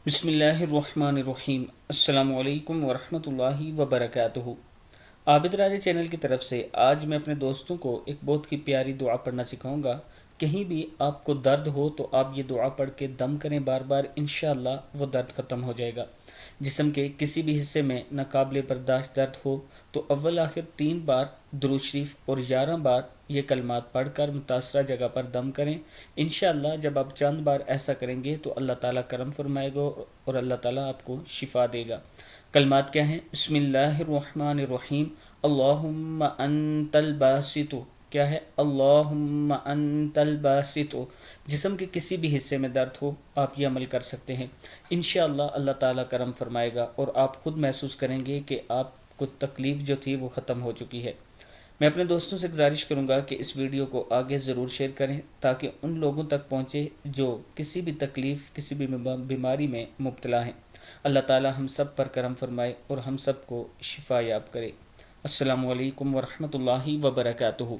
بسم اللہ الرحمن الرحیم۔ السلام علیکم ورحمۃ اللہ وبرکاتہ۔ عابد راجہ چینل کی طرف سے آج میں اپنے دوستوں کو ایک بہت ہی پیاری دعا پڑھنا سکھاؤں گا۔ کہیں بھی آپ کو درد ہو تو آپ یہ دعا پڑھ کے دم کریں بار بار، انشاءاللہ وہ درد ختم ہو جائے گا۔ جسم کے کسی بھی حصے میں ناقابل برداشت درد ہو تو اول آخر 3 بار درود شریف اور 11 بار یہ کلمات پڑھ کر متاثرہ جگہ پر دم کریں۔ انشاءاللہ جب آپ چند بار ایسا کریں گے تو اللہ تعالیٰ کرم فرمائے گا اور اللہ تعالیٰ آپ کو شفا دے گا۔ کلمات کیا ہیں؟ بسم اللہ الرحمن الرحیم۔ اللہم انت الباسط۔ کیا ہے؟ اللہم انت الباسط۔ جسم کے کسی بھی حصے میں درد ہو آپ یہ عمل کر سکتے ہیں، انشاءاللہ اللہ تعالیٰ کرم فرمائے گا اور آپ خود محسوس کریں گے کہ آپ کو تکلیف جو تھی وہ ختم ہو چکی ہے۔ میں اپنے دوستوں سے گزارش کروں گا کہ اس ویڈیو کو آگے ضرور شیئر کریں تاکہ ان لوگوں تک پہنچے جو کسی بھی تکلیف، کسی بھی بیماری میں مبتلا ہیں۔ اللہ تعالیٰ ہم سب پر کرم فرمائے اور ہم سب کو شفا یاب کرے۔ السلام علیکم ورحمۃ اللہ وبرکاتہ۔